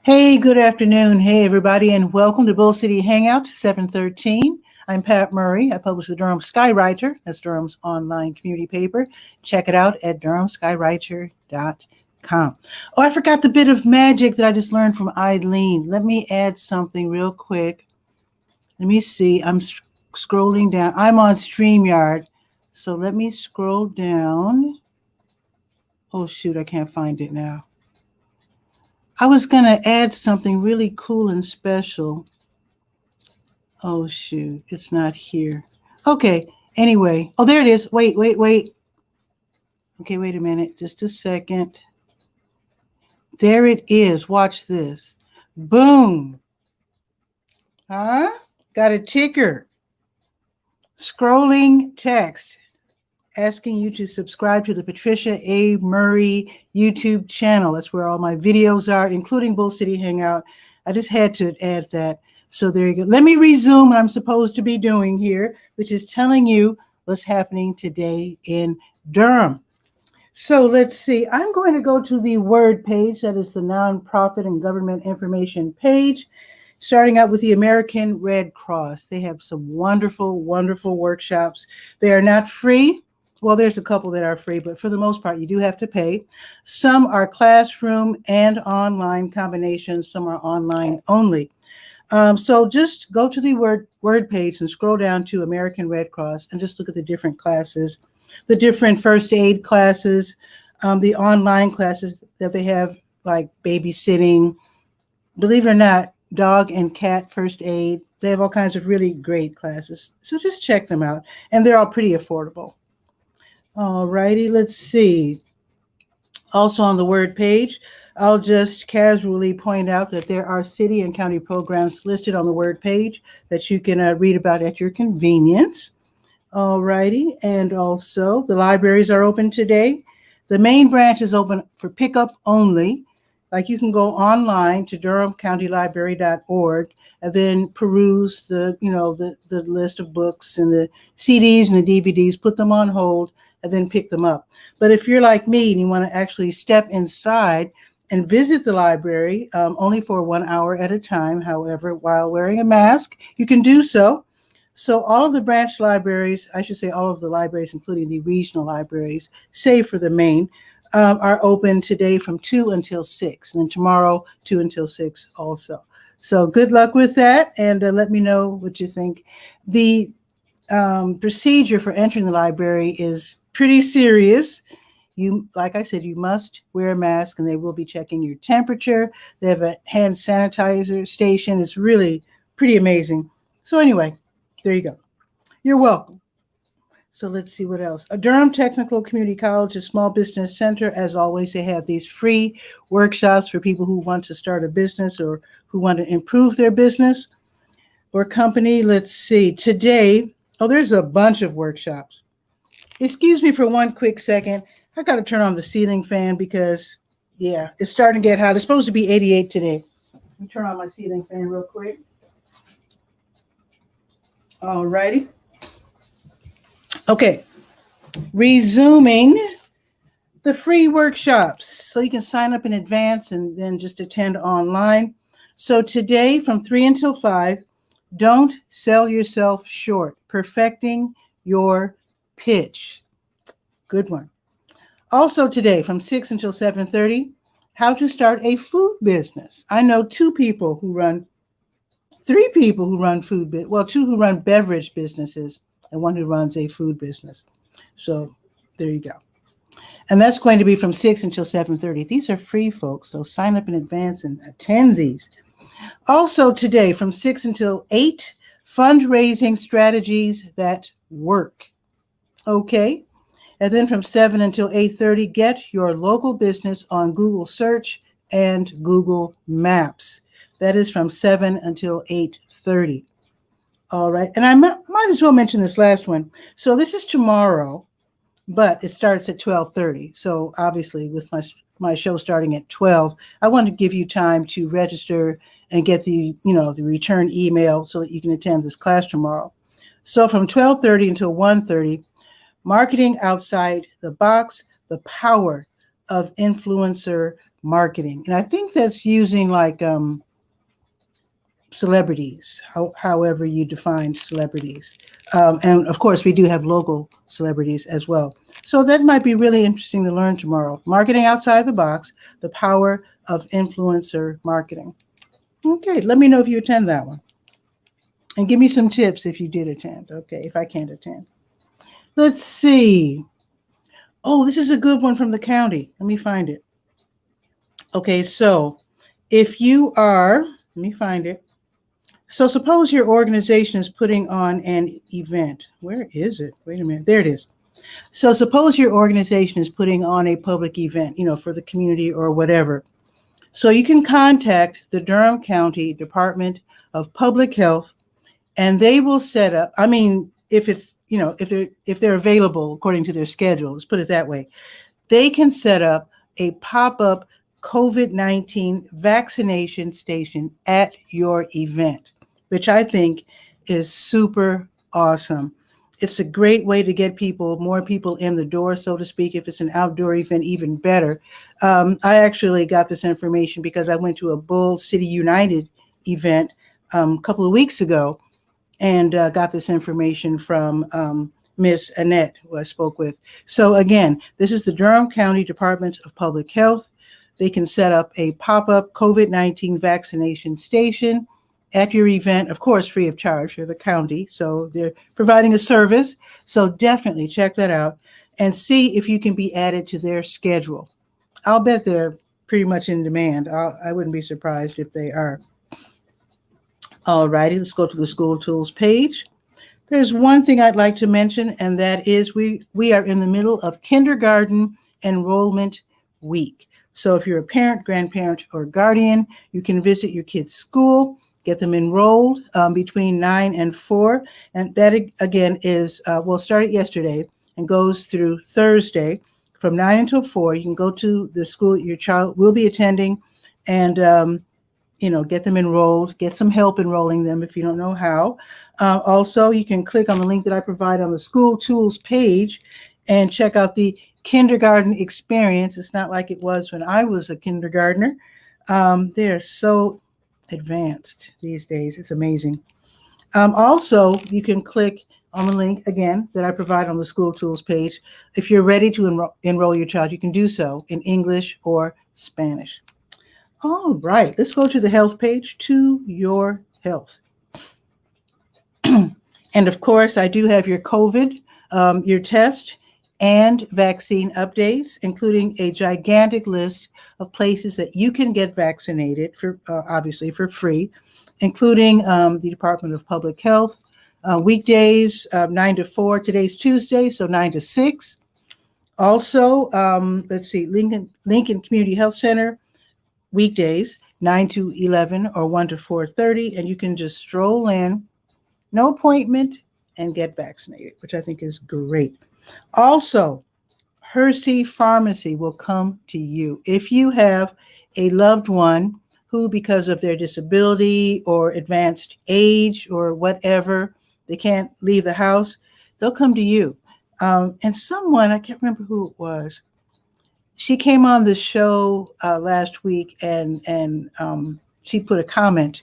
Hey, good afternoon. Hey, everybody, and welcome to Bull City Hangout 713. I'm Pat Murray. I publish the Durham 𝗕𝗓𝗟𝗟. That's Durham's online community paper. Check it out at durhamskywriter.com. Oh, I forgot the bit of magic that I just learned from Eileen. Let me add something real quick. Let me see. I'm scrolling down. I'm on StreamYard. So let me scroll down. Oh, shoot, I can't find it now. I was going to add something really cool and special. Oh, shoot. It's not here. Okay. Anyway. Oh, there it is. Wait. Okay, wait a minute. Just a second. There it is. Watch this. Boom. Huh? Got a ticker. Scrolling text asking you to subscribe to the Patricia A. Murray YouTube channel. That's where all my videos are, including Bull City Hangout. I just had to add that. So there you go. Let me resume what I'm supposed to be doing here, which is telling you what's happening today in Durham. So let's see. I'm going to go to the Word page. That is the nonprofit and government information page, starting out with the American Red Cross. They have some wonderful, wonderful workshops. They are not free. Well, there's a couple that are free, but for the most part, you do have to pay. Some are classroom and online combinations. Some are online only. So just go to the word page and scroll down to American Red Cross and just look at the different classes, the different first aid classes, the online classes that they have, like babysitting, believe it or not, dog and cat first aid. They have all kinds of really great classes. So just check them out. And they're all pretty affordable. All righty, let's see. Also on the Word page, I'll just casually point out that there are city and county programs listed on the Word page that you can read about at your convenience. All righty, and also the libraries are open today. The main branch is open for pickup only. Like you can go online to durhamcountylibrary.org and then peruse the list of books and the CDs and the DVDs, put them on hold, and then pick them up. But if you're like me and you want to actually step inside and visit the library only for 1 hour at a time, however, while wearing a mask, you can do so. So all of the branch libraries, I should say all of the libraries, including the regional libraries, save for the main, are open today from 2 until 6, and then tomorrow 2 until 6 also. So good luck with that, and let me know what you think. The procedure for entering the library is pretty serious. Like I said, you must wear a mask, and they will be checking your temperature. They have a hand sanitizer station. It's really pretty amazing. So anyway, there you go. You're welcome. So let's see what else. Durham Technical Community College, a small business center. As always, they have these free workshops for people who want to start a business or who want to improve their business or company. Let's see. Today, there's a bunch of workshops. Excuse me for one quick second. I got to turn on the ceiling fan because, yeah, it's starting to get hot. It's supposed to be 88 today. Let me turn on my ceiling fan real quick. All righty. Okay, resuming the free workshops. So you can sign up in advance and then just attend online. So today from 3 until 5, don't sell yourself short. Perfecting your pitch. Good one. Also today from 6 until 7:30, how to start a food business. I know 3 people who run food, well, 2 who run beverage businesses and 1 who runs a food business. So there you go. And that's going to be from 6 until 7:30. These are free, folks, so sign up in advance and attend these. Also today from 6 until 8, fundraising strategies that work. Okay. And then from 7 until 8:30, get your local business on Google Search and Google Maps. That is from 7 until 8:30. All right. And I might as well mention this last one. So this is tomorrow, but it starts at 12:30. So obviously with my show starting at 12, I want to give you time to register and get the return email so that you can attend this class tomorrow. So from 12:30 until 1:30, marketing outside the box, the power of influencer marketing. And I think that's using like celebrities, however you define celebrities. And of course, we do have local celebrities as well. So that might be really interesting to learn tomorrow. Marketing outside the box, the power of influencer marketing. Okay, let me know if you attend that one. And give me some tips if you did attend. Okay, if I can't attend. Let's see. Oh, this is a good one from the county. Let me find it. Okay, so if you are, let me find it. So suppose your organization is putting on an event. Where is it? Wait a minute. There it is. So suppose your organization is putting on a public event, for the community or whatever. So you can contact the Durham County Department of Public Health, and they will set up, if it's, if they're available according to their schedule, let's put it that way, they can set up a pop-up COVID-19 vaccination station at your event, which I think is super awesome. It's a great way to get more people in the door, so to speak. If it's an outdoor event, even better. I actually got this information because I went to a Bull City United event a couple of weeks ago and got this information from Miss Annette, who I spoke with. So again, this is the Durham County Department of Public Health. They can set up a pop-up COVID-19 vaccination station at your event, of course, free of charge for the county. So they're providing a service. So definitely check that out and see if you can be added to their schedule. I'll bet they're pretty much in demand. I wouldn't be surprised if they are. All righty, let's go to the school tools page. There's one thing I'd like to mention, and that is we are in the middle of kindergarten enrollment week. So if you're a parent, grandparent, or guardian, you can visit your kid's school, get them enrolled between 9 and 4. And that, again, is, started yesterday and goes through Thursday from 9 until 4. You can go to the school your child will be attending and, get them enrolled, get some help enrolling them if you don't know how. Also, you can click on the link that I provide on the school tools page and check out the kindergarten experience. It's not like it was when I was a kindergartner. They're so advanced these days. It's amazing. Also, you can click on the link again that I provide on the school tools page. If you're ready to enroll your child, you can do so in English or Spanish. All right, let's go to the health page, to your health. And of course, I do have your COVID, your test and vaccine updates, including a gigantic list of places that you can get vaccinated for, obviously for free, including the Department of Public Health, weekdays 9 to 4. Today's Tuesday, so 9 to 6. Also, let's see, Lincoln Community Health Center, weekdays 9 to 11 or 1 to 4:30, and you can just stroll in, no appointment, and get vaccinated, which I think is great. Also, 𝗕𝗧 Pharmacy will come to you. If you have a loved one who, because of their disability or advanced age or whatever, they can't leave the house, they'll come to you. And someone, I can't remember who it was, she came on the show last week and she put a comment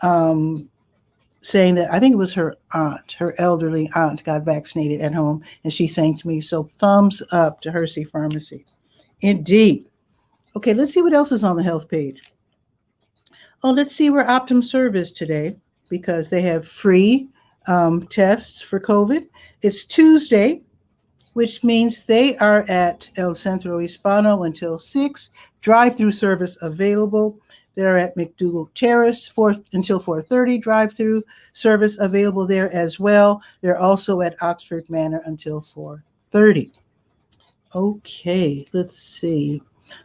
saying that I think it was her aunt, her elderly aunt got vaccinated at home, and she thanked me. So thumbs up to 𝗕𝗧 Pharmacy. Indeed. Okay, let's see what else is on the health page. Oh, let's see where OptumServe is today, because they have free tests for COVID. It's Tuesday, which means they are at El Centro Hispano until 6. Drive-through service available. They're at McDougal Terrace until 4:30. Drive-through service available there as well. They're also at Oxford Manor until 4:30. Okay, let's see.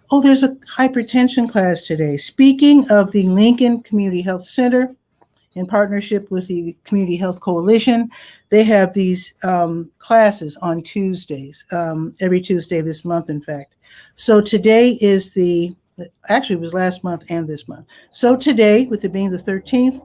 Oh, there's a hypertension class today. Speaking of the Lincoln Community Health Center, in partnership with the Community Health Coalition, they have these classes on Tuesdays, every Tuesday this month, in fact. So today is actually it was last month and this month. So today, with it being the 13th,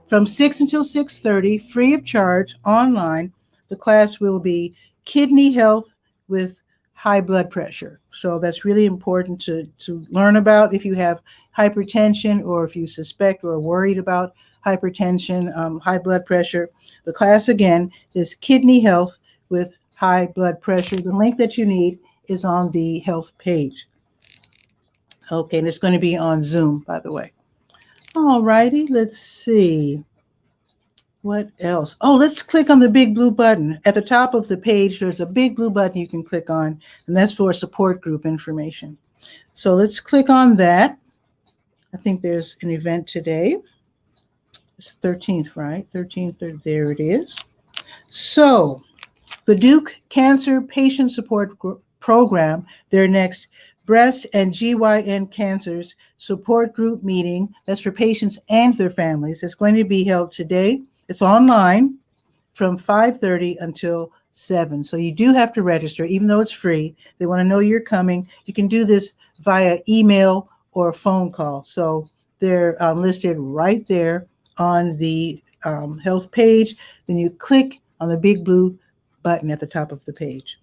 from 6 until 6:30, free of charge, online, the class will be Kidney Health with high blood pressure. So that's really important to learn about if you have hypertension or if you suspect or are worried about hypertension, high blood pressure. The class, again, is Kidney Health with High Blood Pressure. The link that you need is on the health page. Okay, and it's going to be on Zoom, by the way. All righty, let's see. What else? Oh, let's click on the big blue button. At the top of the page, there's a big blue button you can click on, and that's for support group information. So let's click on that. I think there's an event today. It's 13th, right? 13th, there it is. So the Duke Cancer Patient Support Program, their next Breast and GYN Cancers Support Group meeting, that's for patients and their families, is going to be held today. It's online from 5:30 until 7. So you do have to register, even though it's free. They want to know you're coming. You can do this via email or phone call. So they're listed right there on the health page. Then you click on the big blue button at the top of the page.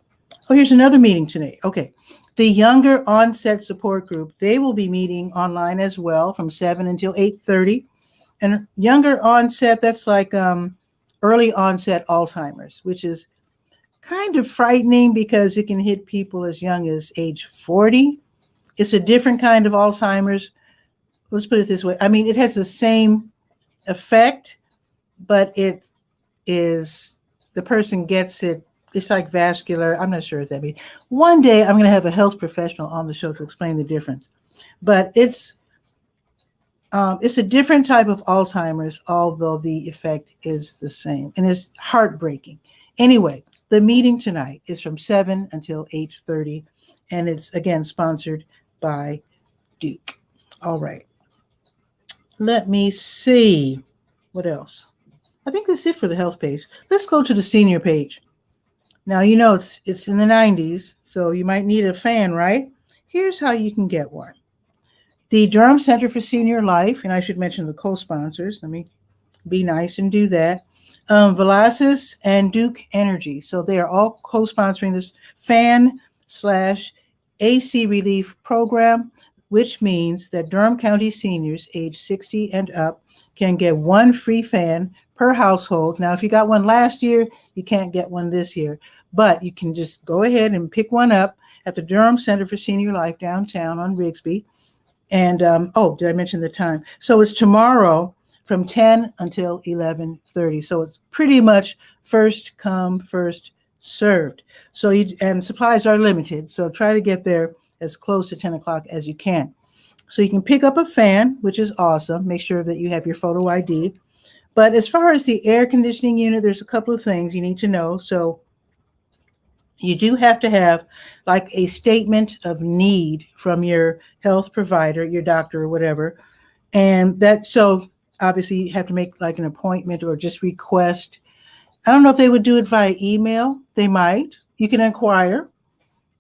Oh, here's another meeting today. Okay. The Younger Onset Support Group, they will be meeting online as well from 7 until 8:30. And younger onset, that's like early onset Alzheimer's, which is kind of frightening because it can hit people as young as age 40. It's a different kind of Alzheimer's. Let's put it this way. I mean, it has the same effect, but it is, the person gets it. It's like vascular. I'm not sure what that means. One day I'm going to have a health professional on the show to explain the difference. But it's a different type of Alzheimer's, although the effect is the same, and it's heartbreaking. Anyway, the meeting tonight is from 7 until 8:30, and it's, again, sponsored by Duke. All right. Let me see. What else? I think that's it for the health page. Let's go to the senior page. Now, you know, it's in the 90s, so you might need a fan, right? Here's how you can get one. The Durham Center for Senior Life, and I should mention the co-sponsors. Let me be nice and do that. 𝗕𝗨𝗟𝗟 and Duke Energy. So they are all co-sponsoring this fan/AC relief program, which means that Durham County seniors age 60 and up can get one free fan per household. Now, if you got one last year, you can't get one this year, but you can just go ahead and pick one up at the Durham Center for Senior Life downtown on Rigsby. And, did I mention the time? So it's tomorrow from 10 until 11:30. So it's pretty much first come, first served. So and supplies are limited. So try to get there as close to 10 o'clock as you can. So you can pick up a fan, which is awesome. Make sure that you have your photo ID. But as far as the air conditioning unit, there's a couple of things you need to know. So you do have to have like a statement of need from your health provider, your doctor or whatever. And so obviously you have to make like an appointment or just request. I don't know if they would do it via email. They might. You can inquire,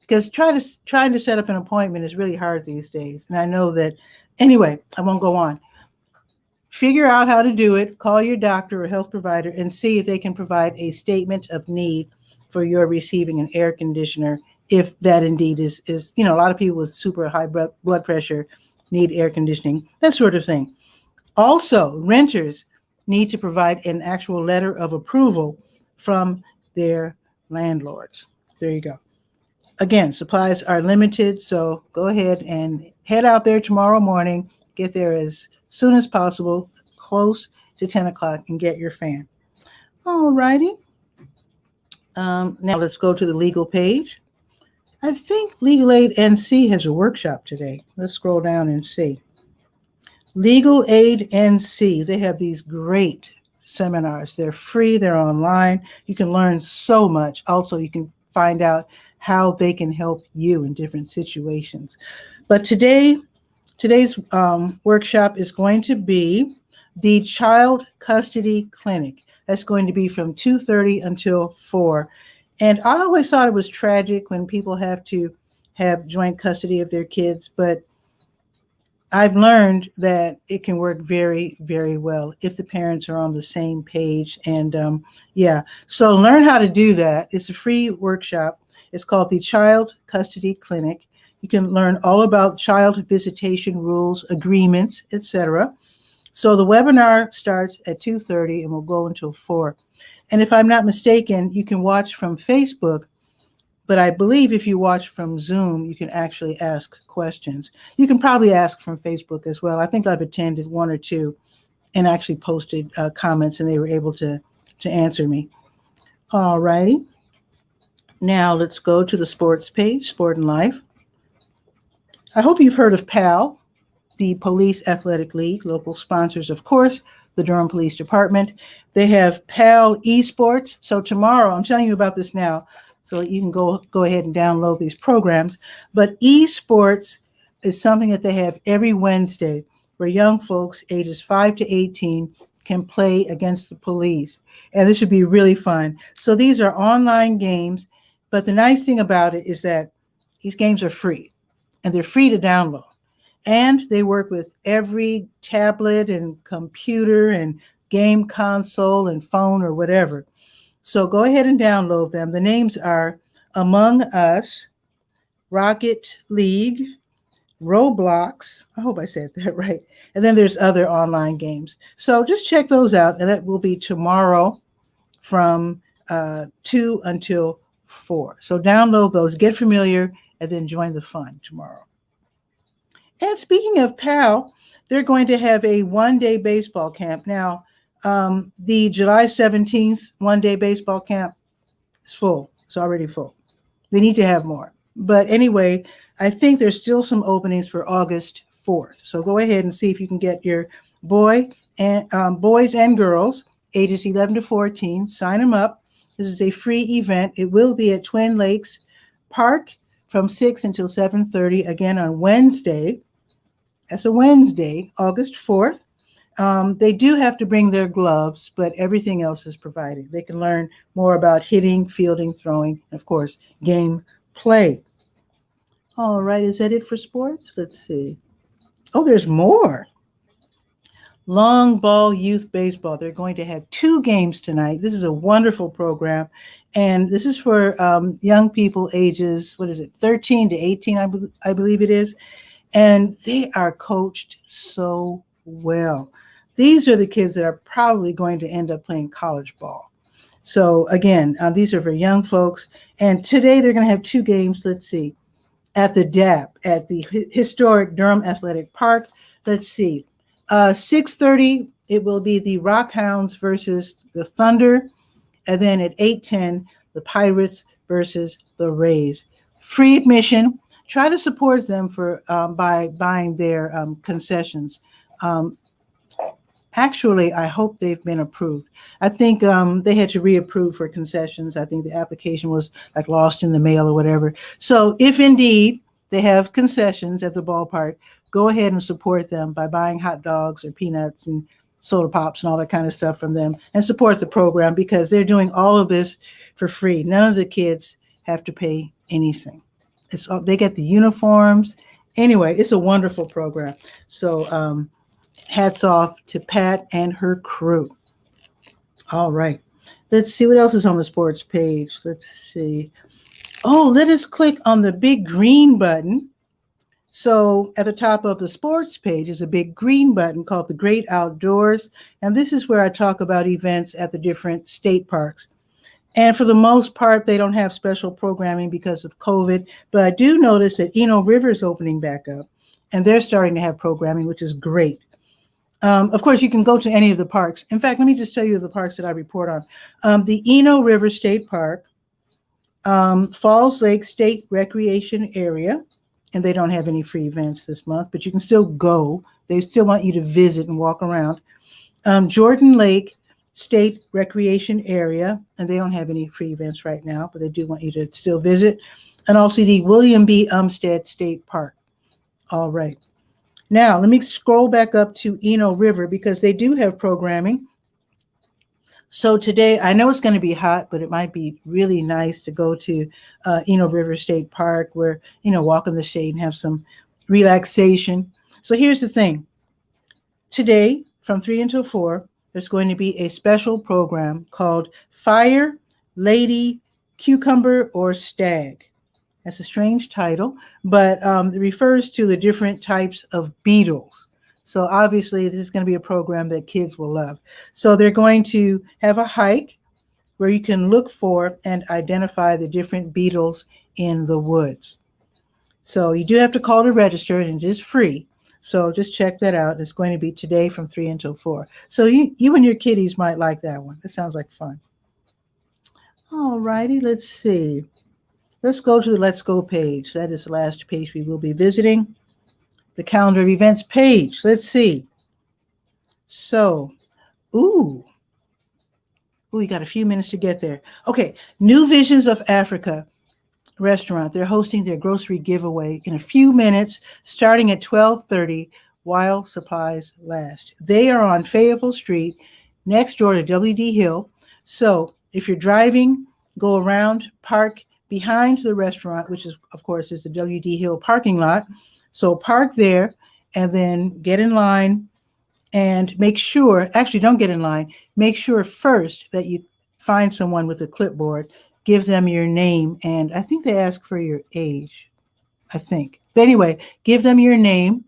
because trying to set up an appointment is really hard these days. And I know that. Anyway, I won't go on. Figure out how to do it. Call your doctor or health provider and see if they can provide a statement of need for your receiving an air conditioner, if that indeed is, a lot of people with super high blood pressure need air conditioning, that sort of thing. Also, renters need to provide an actual letter of approval from their landlords. There you go. Again, supplies are limited, so go ahead and head out there tomorrow morning. Get there as soon as possible, close to 10 o'clock, and get your fan. All righty. Now let's go to the legal page. I think Legal Aid NC has a workshop today. Let's scroll down and see. Legal Aid NC, they have these great seminars. They're free, they're online. You can learn so much. Also, you can find out how they can help you in different situations. But today's workshop is going to be the Child Custody Clinic. That's going to be from 2:30 until 4. And I always thought it was tragic when people have to have joint custody of their kids, but I've learned that it can work very, very well if the parents are on the same page. And yeah, so learn how to do that. It's a free workshop. It's called the Child Custody Clinic. You can learn all about child visitation rules, agreements, etc. So the webinar starts at 2:30 and will go until 4. And if I'm not mistaken, you can watch from Facebook, but I believe if you watch from Zoom, you can actually ask questions. You can probably ask from Facebook as well. I think I've attended one or two and actually posted comments, and they were able to answer me. All righty. Now let's go to the sports page, Sport and Life. I hope you've heard of PAL, the Police Athletic League. Local sponsors, of course, the Durham Police Department. They have PAL Esports. So tomorrow, I'm telling you about this now, so you can go ahead and download these programs. But esports is something that they have every Wednesday where young folks ages 5 to 18 can play against the police. And this should be really fun. So these are online games, but the nice thing about it is that these games are free and they're free to download. And they work with every tablet and computer and game console and phone or whatever. So go ahead and download them. The names are Among Us, Rocket League, Roblox. I hope I said that right. And then there's other online games. So just check those out. And that will be tomorrow from 2 until 4. So download those, get familiar, and then join the fun tomorrow. And speaking of PAL, they're going to have a one-day baseball camp. Now, the July 17th one-day baseball camp is full. It's already full. They need to have more. But anyway, I think there's still some openings for August 4th. So go ahead and see if you can get your boys and girls, ages 11 to 14, sign them up. This is a free event. It will be at Twin Lakes Park from 6 until 7:30, again on Wednesday. That's a Wednesday, August 4th. They do have to bring their gloves, but everything else is provided. They can learn more about hitting, fielding, throwing, and of course, game play. All right, is that it for sports? Let's see. Oh, there's more. Long ball youth baseball. They're going to have 2 games tonight. This is a wonderful program. And this is for young people ages, 13 to 18, I believe it is. And they are coached so well. These are the kids that are probably going to end up playing college ball. So again, these are for young folks. And today they're going to have 2 games. Let's see. At the DAP, at the historic Durham Athletic Park. Let's see. 6:30, it will be the Rockhounds versus the Thunder. And then at 8:10, the Pirates versus the Rays. Free admission. Try to support them by buying their concessions. Actually, I hope they've been approved. I think they had to reapprove for concessions. I think the application was like lost in the mail or whatever. So if indeed they have concessions at the ballpark, go ahead and support them by buying hot dogs or peanuts and soda pops and all that kind of stuff from them, and support the program because they're doing all of this for free. None of the kids have to pay anything. They get the uniforms. Anyway, it's a wonderful program. So hats off to Pat and her crew. All right. Let's see what else is on the sports page. Let's see. Oh, let us click on the big green button. So at the top of the sports page is a big green button called the Great Outdoors. And this is where I talk about events at the different state parks. And for the most part, they don't have special programming because of COVID. But I do notice that Eno River is opening back up, and they're starting to have programming, which is great. Of course, you can go to any of the parks. In fact, let me just tell you the parks that I report on. The Eno River State Park, Falls Lake State Recreation Area, and they don't have any free events this month, but you can still go. They still want you to visit and walk around. Jordan Lake State Recreation Area, and they don't have any free events right now, but they do want you to still visit. And also the William B. Umstead State Park. All right. Now, let me scroll back up to Eno River because they do have programming. So today, I know it's going to be hot, but it might be really nice to go to Eno River State Park where, walk in the shade and have some relaxation. So here's the thing. Today, from 3 until 4, there's going to be a special program called Fire, Lady, Cucumber, or Stag. That's a strange title, but it refers to the different types of beetles. So obviously, this is going to be a program that kids will love. So they're going to have a hike where you can look for and identify the different beetles in the woods. So you do have to call to register, and it is free. So just check that out. It's going to be today from 3 until 4. So you and your kiddies might like that one. That sounds like fun. All righty, let's see. Let's go to the Let's Go page. That is the last page we will be visiting. The calendar of events page. Let's see. So, you got a few minutes to get there. Okay, New Visions of Africa restaurant. They're hosting their grocery giveaway in a few minutes, starting at 12:30 while supplies last. They are on Fayetteville Street, next door to W.D. Hill. So if you're driving, go around, park behind the restaurant, which is, of course, is the W.D. Hill parking lot. So park there and then get in line and make sure, actually don't get in line, make sure first that you find someone with a clipboard, give them your name, and I think they ask for your age, I think. But anyway, give them your name,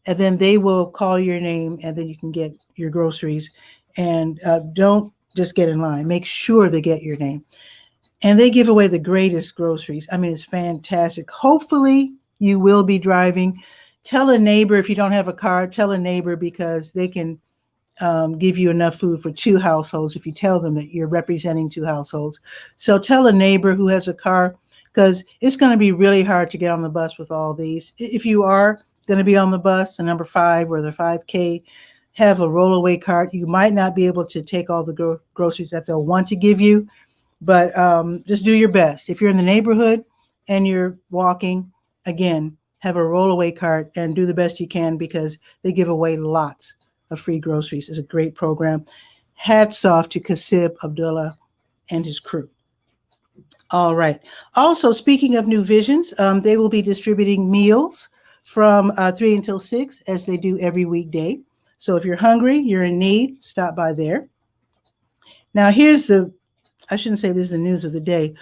and then they will call your name, and then you can get your groceries. And don't just get in line. Make sure they get your name. And they give away the greatest groceries. I mean, it's fantastic. Hopefully, you will be driving. Tell a neighbor, if you don't have a car, tell a neighbor, because they can give you enough food for 2 households if you tell them that you're representing 2 households. So tell a neighbor who has a car, because it's going to be really hard to get on the bus with all these. If you are going to be on the bus, the number 5 or the 5K, have a rollaway cart. You might not be able to take all the groceries that they'll want to give you, but just do your best. If you're in the neighborhood and you're walking, again, have a rollaway cart and do the best you can, because they give away lots of free groceries. It's a great program. Hats off to 𝗕𝗨𝗟𝗟 and his crew. All right. Also, speaking of New Visions, they will be distributing meals from 3 until 6, as they do every weekday. So if you're hungry, you're in need, stop by there. Now, I shouldn't say this is the news of the day,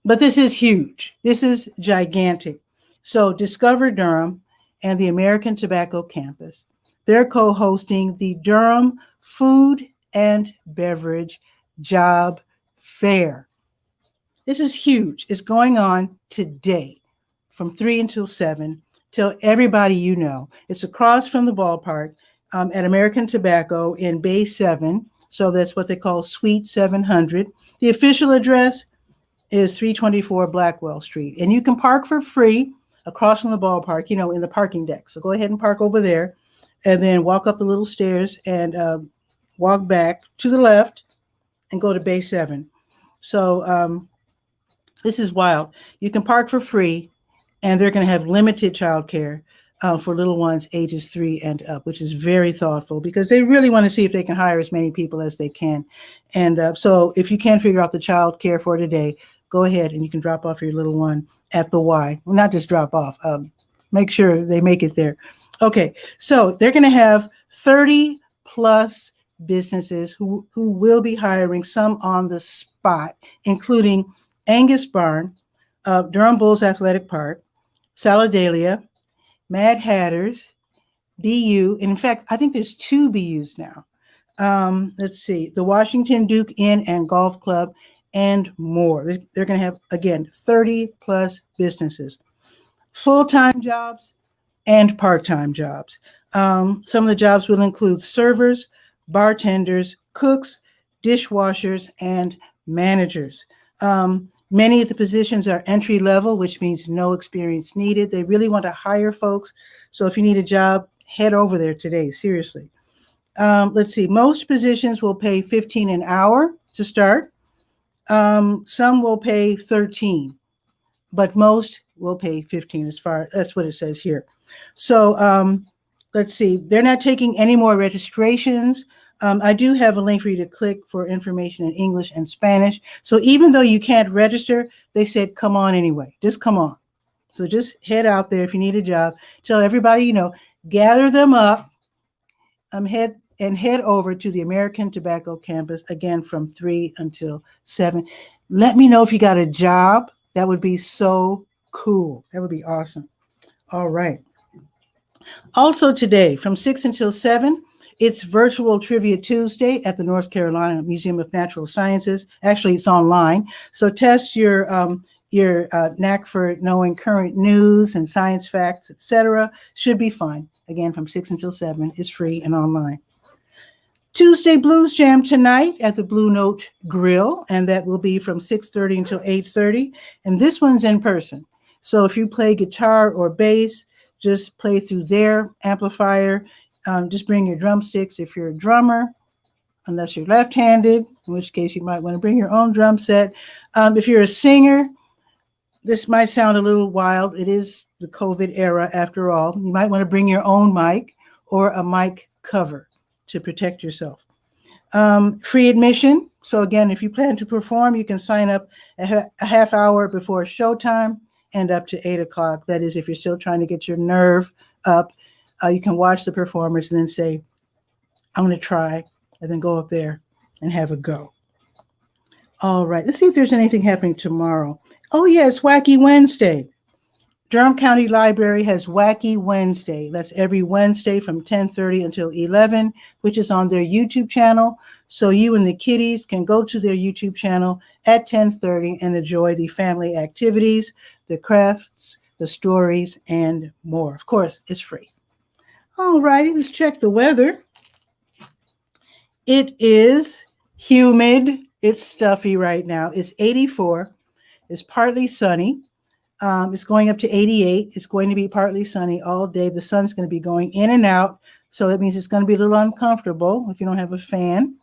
but this is huge. This is gigantic. So Discover Durham and the American Tobacco Campus, they're co-hosting the Durham Food and Beverage Job Fair. This is huge. It's going on today from 3 until 7. Tell everybody you know. It's across from the ballpark at American Tobacco in Bay 7. So that's what they call Suite 700. The official address is 324 Blackwell Street. And you can park for free across from the ballpark, in the parking deck. So go ahead and park over there, and then walk up the little stairs and walk back to the left and go to Bay 7. So this is wild. You can park for free, and they're going to have limited childcare for little ones ages 3 and up, which is very thoughtful, because they really want to see if they can hire as many people as they can. And so if you can't figure out the childcare for today, go ahead and you can drop off your little one at the Y. Well, not just drop off, make sure they make it there. Okay, so they're going to have 30 plus businesses who will be hiring, some on the spot, including Angus Barn, Durham Bulls Athletic Park, Saladalia, Mad Hatters, BU, and in fact, I think there's 2 BUs now. Let's see, the Washington Duke Inn and Golf Club, and more. They're going to have, again, 30 plus businesses, full-time jobs and part-time jobs. Some of the jobs will include servers, bartenders, cooks, dishwashers, and managers. Many of the positions are entry level, which means no experience needed. They really want to hire folks. So if you need a job, head over there today, seriously. Let's see, most positions will pay $15 an hour to start. Some will pay 13, but most will pay 15 that's what it says here. So let's see, they're not taking any more registrations. I do have a link for you to click for information in English and Spanish. So even though you can't register, they said, come on anyway, just come on. So just head out there if you need a job. Tell everybody, gather them up. Head over to the American Tobacco campus again from 3 until 7. Let me know if you got a job. That would be so cool. That would be awesome. All right. Also today from 6 until 7, it's Virtual Trivia Tuesday at the North Carolina Museum of Natural Sciences. Actually, it's online. So test your knack for knowing current news and science facts, etc. Should be fun. Again, from 6 until 7. It's free and online. Tuesday Blues Jam tonight at the Blue Note Grill, and that will be from 6:30 until 8:30. And this one's in person. So if you play guitar or bass, just play through their amplifier. Just bring your drumsticks if you're a drummer, unless you're left-handed, in which case you might want to bring your own drum set. If you're a singer, this might sound a little wild. It is the COVID era after all. You might want to bring your own mic or a mic cover to protect yourself. Free admission. So again, if you plan to perform, you can sign up a half hour before showtime and up to 8 o'clock. That is, if you're still trying to get your nerve up, you can watch the performers and then say, I'm going to try, and then go up there and have a go. All right, let's see if there's anything happening tomorrow. Oh, yeah, it's Wacky Wednesday. Durham County Library has Wacky Wednesday. That's every Wednesday from 10:30 until 11, which is on their YouTube channel. So you and the kiddies can go to their YouTube channel at 10:30 and enjoy the family activities, the crafts, the stories, and more. Of course, it's free. All righty, let's check the weather. It is humid. It's stuffy right now. It's 84. It's partly sunny. It's going up to 88. It's going to be partly sunny all day. The sun's going to be going in and out. So it means it's going to be a little uncomfortable if you don't have a fan.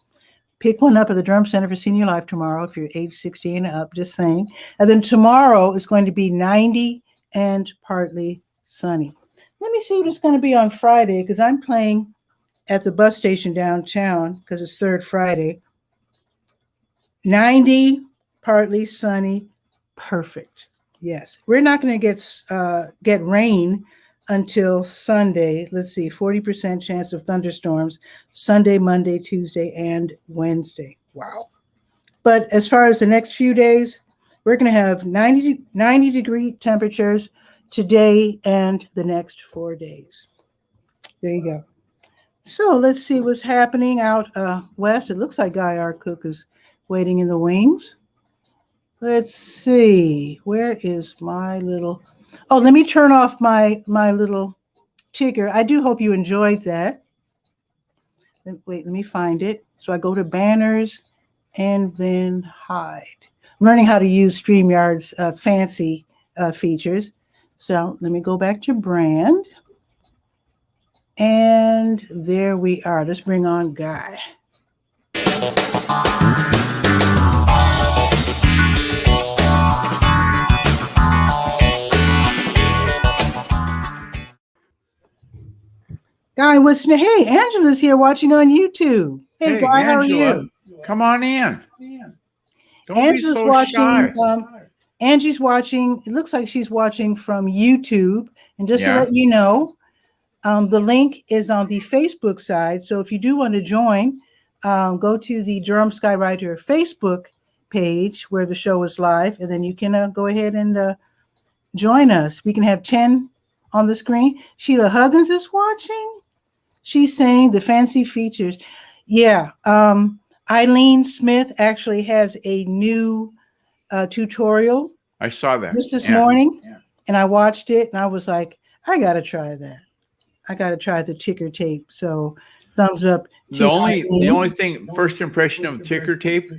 Pick one up at the Durham Center for Senior Life tomorrow if you're age 60 and up, just saying. And then tomorrow is going to be 90 and partly sunny. Let me see what it's going to be on Friday, because I'm playing at the bus station downtown because it's third Friday. 90, partly sunny, perfect. Yes, we're not going to get rain until Sunday. Let's see, 40% chance of thunderstorms Sunday, Monday, Tuesday, and Wednesday. Wow. But as far as the next few days, we're going to have 90 degree temperatures today and the next 4 days. There you go. So let's see what's happening out west. It looks like Guy R. Cook is waiting in the wings. Let's see. Where is my little... Oh, let me turn off my little ticker. I do hope you enjoyed that. Wait, let me find it. So I go to banners and then hide. I'm learning how to use StreamYard's fancy features. So let me go back to brand. And there we are. Let's bring on Guy. Guy, what's new? Hey, Angela's here watching on YouTube. Hey, Guy, Angela, how are you? Come on in. Don't Angela's be so watching. Shy. Angie's watching. It looks like she's watching from YouTube. And just to let you know, the link is on the Facebook side. So if you do want to join, go to the Durham Skywriter Facebook page where the show is live, and then you can go ahead and join us. We can have 10 on the screen. Sheila Huggins is watching. She's saying the fancy features. Yeah. Eileen Smith actually has a new tutorial. I saw that just this morning, and I watched it, and I was like, I got to try that. I got to try the ticker tape. So thumbs up. The only thing, first impression of ticker tape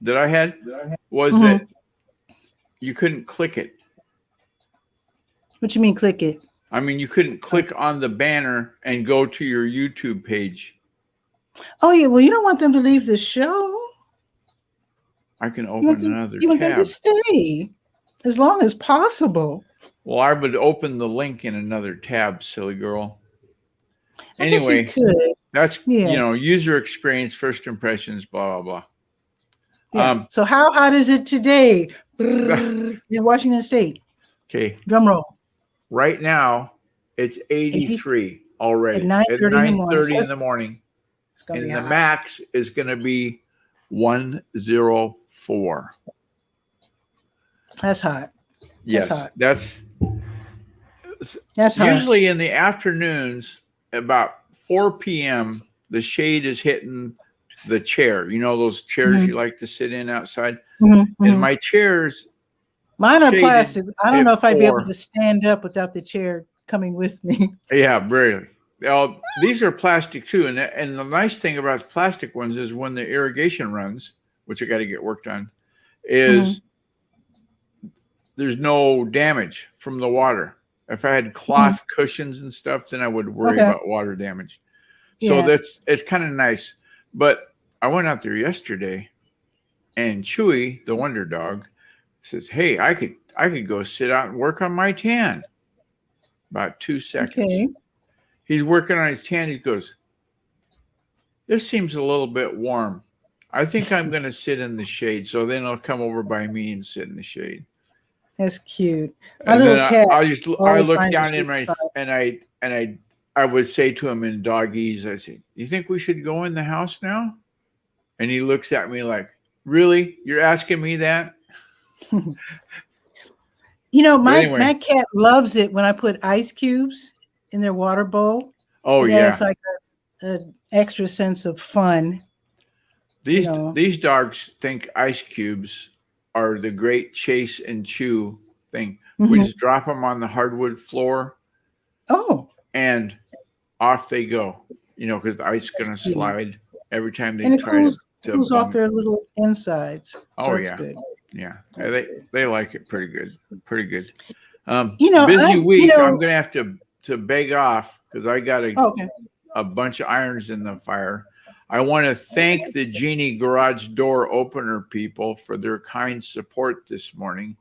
that I had was that you couldn't click it. What you mean click it? I mean, you couldn't click on the banner and go to your YouTube page. Oh, yeah. Well, you don't want them to leave the show. I can open another tab. You want them to stay as long as possible. Well, I would open the link in another tab, silly girl. Anyway, that's, user experience, first impressions, blah, blah, blah. Yeah. So how hot is it today in Washington State? Okay. Drum roll. Right now, it's 83 already at 9:30 in the morning. It's gonna be And the hot. max is going to be 104. That's hot. Yes, that's usually hot. in the afternoons, about 4 p.m., the shade is hitting the chair. You know those chairs you like to sit in outside? And my chairs, mine are plastic. I don't know if I'd be able 4. to stand up without the chair coming with me. Yeah, really. Well, these are plastic too. And the nice thing about the plastic ones is when the irrigation runs, which I got to get worked on, is there's no damage from the water. If I had cloth cushions and stuff, then I would worry about water damage. So it's kind of nice. But I went out there yesterday, and Chewy, the wonder dog, says, "Hey, I could go sit out and work on my tan." About 2 seconds. Okay. He's working on his tan. He goes, "This seems a little bit warm. I think I'm going to sit in the shade." So then I'll come over by me and sit in the shade. That's cute. My little cat. I look down in my and I would say to him in doggies, I say, "You think we should go in the house now?" And he looks at me like, "Really? You're asking me that?" You know, my cat loves it when I put ice cubes in their water bowl. Oh, yeah. It's like an extra sense of fun. These dogs think ice cubes are the great chase and chew thing. We just drop them on the hardwood floor. Oh. And off they go, because the ice is going to slide every time they try to cools off their little insides. Oh, yeah. Good. Yeah. They like it pretty good. Pretty good. Busy week. I'm going to have to beg off because I got a bunch of irons in the fire. I want to thank the Genie garage door opener people for their kind support this morning.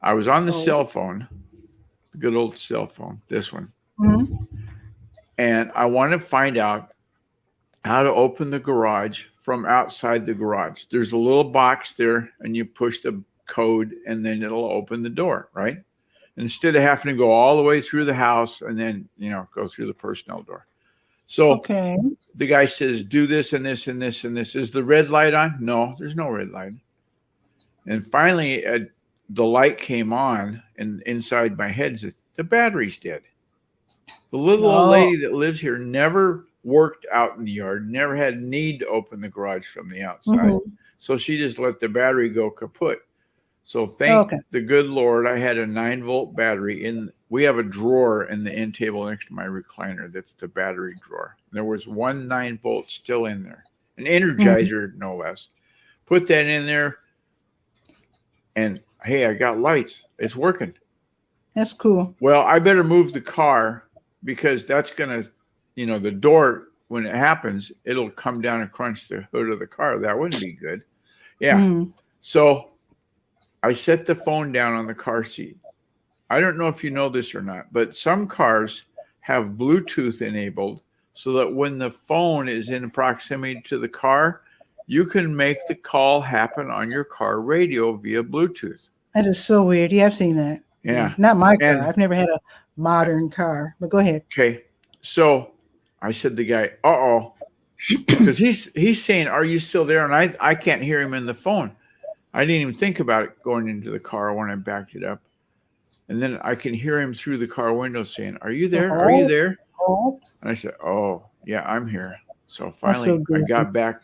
I was on the cell phone, the good old cell phone, this one. And I want to find out how to open the garage from outside the garage. There's a little box there, and you push the code, and then it'll open the door, right? Instead of having to go all the way through the house and then, go through the personnel door. So the guy says, do this and this and this and this. Is the red light on? No, there's no red light. And finally, the light came on, and inside my head said, the battery's dead. The little old lady that lives here never worked out in the yard, never had need to open the garage from the outside. So she just let the battery go kaput. So thank the good Lord, I had a 9-volt battery we have a drawer in the end table next to my recliner. That's the battery drawer. There was one 9-volt still in there, an Energizer, no less. Put that in there, and hey, I got lights. It's working. That's cool. Well, I better move the car because that's going to, the door, when it happens, it'll come down and crunch the hood of the car. That wouldn't be good. Yeah. So I set the phone down on the car seat. I don't know if you know this or not, but some cars have Bluetooth enabled so that when the phone is in proximity to the car, you can make the call happen on your car radio via Bluetooth. That is so weird. Yeah, I've seen that. Yeah. Not my car. I've never had a modern car, but go ahead. Okay. So I said to the guy, because he's saying, are you still there? And I can't hear him in the phone. I didn't even think about it going into the car when I backed it up. And then I can hear him through the car window saying, are you there? Are you there? And I said, yeah, I'm here. So finally I got back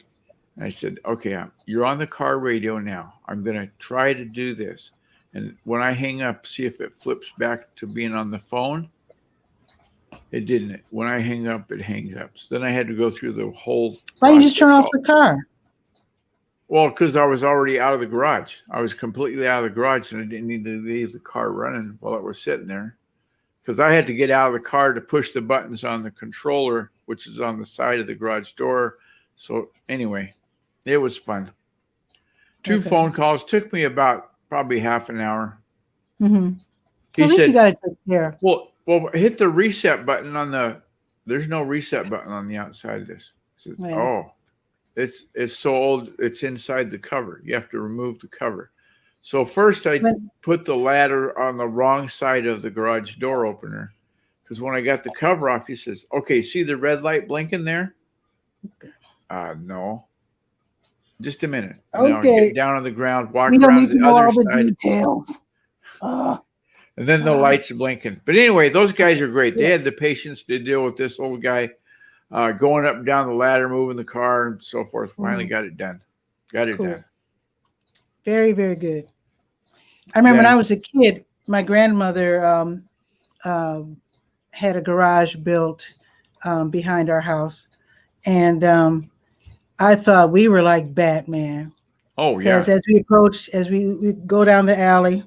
and I said, okay, you're on the car radio now. I'm going to try to do this. And when I hang up, see if it flips back to being on the phone. It didn't. When I hang up, it hangs up. So then I had to go through the whole. Why don't you just turn off the car? Well, because I was already out of the garage. I was completely out of the garage, and I didn't need to leave the car running while it was sitting there. Because I had to get out of the car to push the buttons on the controller, which is on the side of the garage door. So anyway, it was fun. 2 phone calls. Took me about probably half an hour. He said, you got to take care. Well, hit the reset button there's no reset button on the outside of this. I said, it's so old, it's inside the cover. You have to remove the cover. So first I put the ladder on the wrong side of the garage door opener, because when I got the cover off, he says, "Okay, see the red light blinking there?" No. Just a minute. And I'll get down on the ground, walk around the other side. Details. And then the lights are blinking. But anyway, those guys are great. They had the patience to deal with this old guy going up and down the ladder, moving the car, and so forth. Finally got it done. Got it done. Very, very good. I remember when I was a kid, my grandmother had a garage built behind our house. And I thought we were like Batman. Oh, yeah. Because as we go down the alley,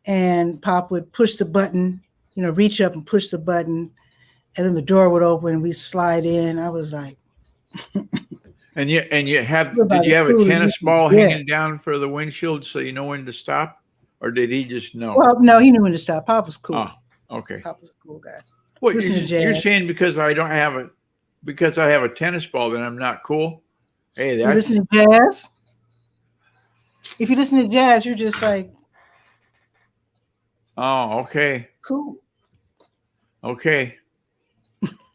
and Pop would push the button, reach up and push the button, and then the door would open and we slide in. I was like, did you have a tennis ball hanging down for the windshield so you know when to stop, or did he just know? Well, no, he knew when to stop. Pop was cool. Oh, okay. Pop was a cool guy. What you're saying because I have a tennis ball, then I'm not cool? Hey, that's... You listen to jazz? If you listen to jazz, you're just like... Oh, okay. Cool. Okay.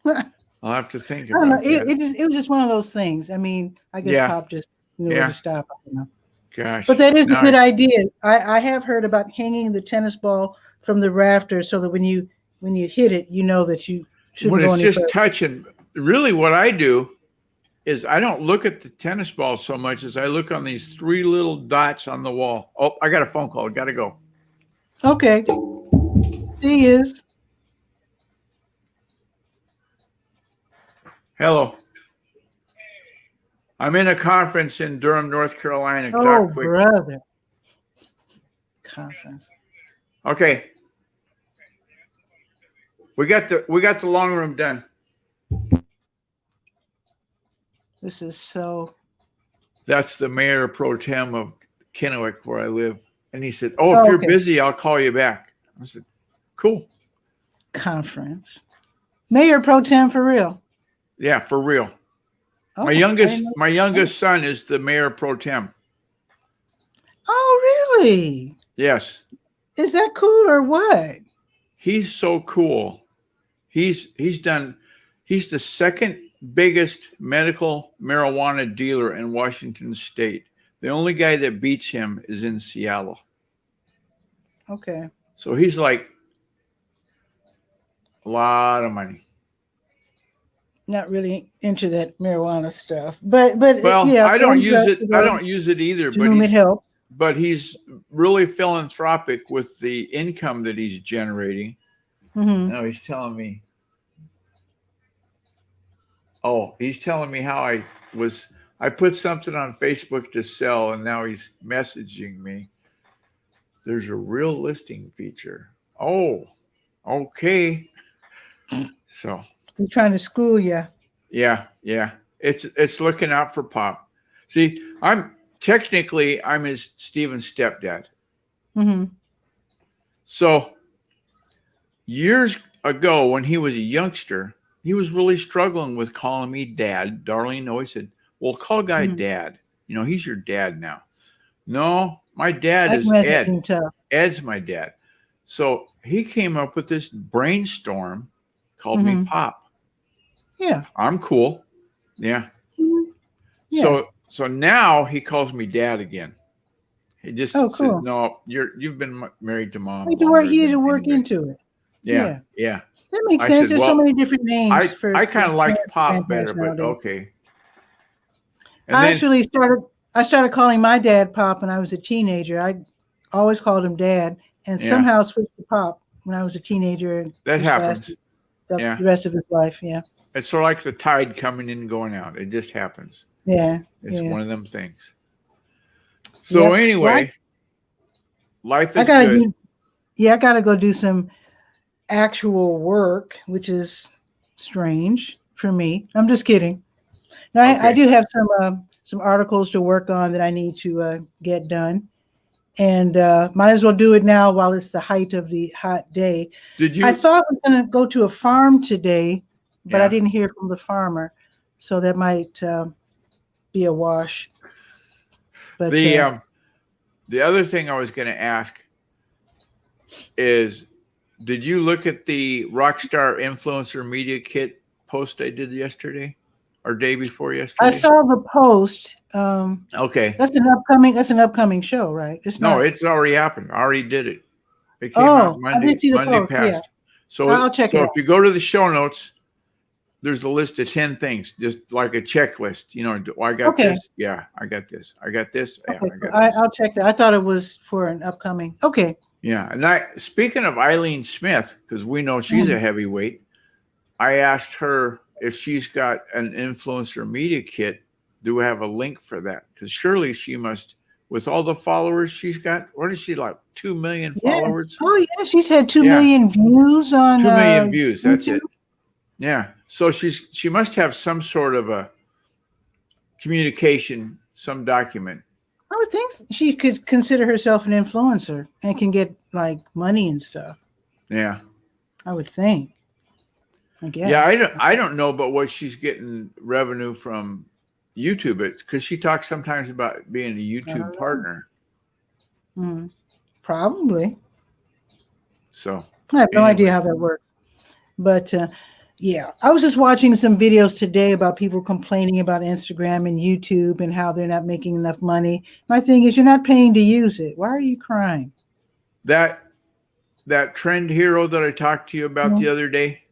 I'll have to think about that. It was just one of those things. I mean, I guess Pop just knew where to stop. Gosh. But that is a good idea. I have heard about hanging the tennis ball from the rafter so that when you hit it, you know that you shouldn't go any just further. Touching. Really, what I do is I don't look at the tennis ball so much as I look on these 3 little dots on the wall. Oh, I got a phone call. Got to go. Okay. He is. Hello. I'm in a conference in Durham, North Carolina. Oh, brother. Conference. Okay. We got the long room done. This is so. That's the mayor pro tem of Kennewick, where I live. And he said, if you're busy, I'll call you back. I said, cool. Conference. Mayor pro tem for real? Yeah, for real. Oh, my youngest son is the mayor pro tem. Oh, really? Yes. Is that cool or what? He's so cool. He's the second biggest medical marijuana dealer in Washington State. The only guy that beats him is in Seattle. Okay. So he's like a lot of money. Not really into that marijuana stuff, but yeah, I don't use it. I don't use it either. But it helps. But he's really philanthropic with the income that he's generating. Mm-hmm. Now he's telling me. Oh, he's telling me how I put something on Facebook to sell, and now he's messaging me. There's a real listing feature. Oh, okay. So he's trying to school you. Yeah. It's looking out for Pop. See, I'm his Stephen's stepdad. Mm-hmm. So years ago, when he was a youngster, he was really struggling with calling me dad. Darlene always said, well, call Guy dad. He's your dad now. No, my dad is Ed. Ed's my dad. So he came up with this brainstorm, called me Pop. Yeah. I'm cool. Yeah. Mm-hmm. Yeah. So now he calls me dad again. He just says, no, you've been married to mom. You had to work into it. Yeah. That makes sense. There's so many different names. I kind of like Pop better, but okay. And I started calling my dad Pop when I was a teenager. I always called him Dad, and somehow switched to Pop when I was a teenager. That happens. The rest of his life, yeah. It's sort of like the tide coming in and going out. It just happens. Yeah. It's one of them things. So anyway, life is good. I got to go do some actual work, which is strange for me. I'm just kidding. Now, I do have some articles to work on that I need to get done. And might as well do it now while it's the height of the hot day. I thought I was going to go to a farm today, but I didn't hear from the farmer. So that might be a wash. But The other thing I was going to ask is, did you look at the Rockstar Influencer Media Kit post I did yesterday or day before yesterday? I saw the post. Okay. That's an upcoming show, right? It's already happened. I already did it. It came out Monday, I did see the Monday post, past. yeah. So, I'll check it out. If you go to the show notes, there's a list of 10 things, just like a checklist. You know, I got this. Yeah, I got this. I got this. Yeah, Okay. I got this. I'll check that. I thought it was for an upcoming. Okay. Yeah. And speaking of Eileen Smith, because we know she's a heavyweight, I asked her if she's got an influencer media kit. Do we have a link for that? Because surely she must, with all the followers she's got. What is she, like 2 million followers? Oh, yeah. She's had 2 million views on 2 million views. That's YouTube. it. Yeah. So she must have some sort of a communication, some document. I would think she could consider herself an influencer and can get like money and stuff. Yeah. I would think. I guess. Yeah, I don't know about what she's getting revenue from YouTube. It's because she talks sometimes about being a YouTube partner. Probably. So I have no idea how that works. But yeah, I was just watching some videos today about people complaining about Instagram and YouTube and how they're not making enough money. My thing is, you're not paying to use it. Why are you crying? That trend hero that I talked to you about the other day.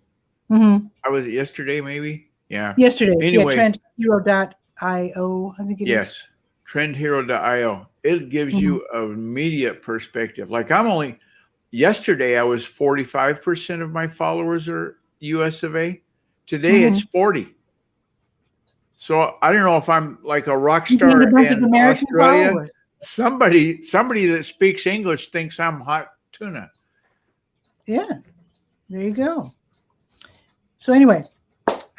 I was yesterday, maybe. Yeah. Yesterday. Anyway, trendhero.io, I think it is. Yes. Trendhero.io. It gives you an immediate perspective. Like yesterday I was 45% of my followers are US of A. Today it's 40. So I don't know if I'm like a rock star in Australia. Followers. Somebody that speaks English thinks I'm hot tuna. Yeah. There you go. So anyway,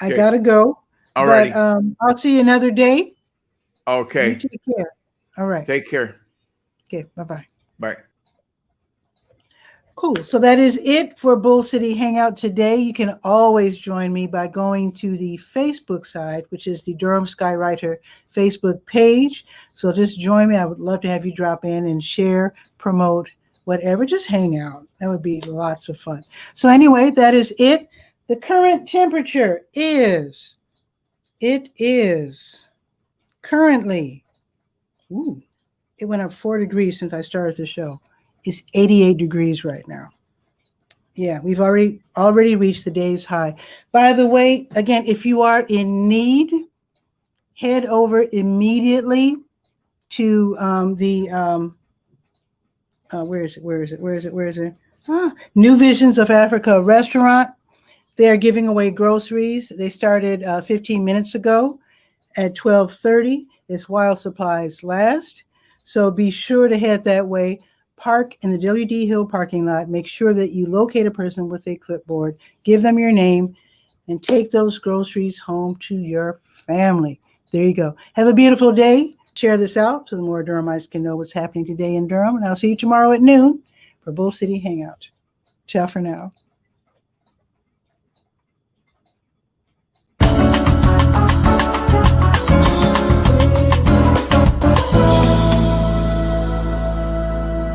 I gotta go. All right. I'll see you another day. Okay. You take care. All right. Take care. Okay. Bye-bye. Bye. Cool. So that is it for Bull City Hangout today. You can always join me by going to the Facebook side, which is the Durham Skywriter Facebook page. So just join me. I would love to have you drop in and share, promote, whatever. Just hang out. That would be lots of fun. So anyway, that is it. The current temperature is currently, it went up 4 degrees since I started the show. It's 88 degrees right now. Yeah, we've already reached the day's high. By the way, again, if you are in need, head over immediately to where is it? New Visions of Africa restaurant. They are giving away groceries. They started 15 minutes ago at 12:30. It's while supplies last. So be sure to head that way. Park in the W.D. Hill parking lot. Make sure that you locate a person with a clipboard. Give them your name and take those groceries home to your family. There you go. Have a beautiful day. Share this out so the more Durhamites can know what's happening today in Durham. And I'll see you tomorrow at noon for Bull City Hangout. Ciao for now.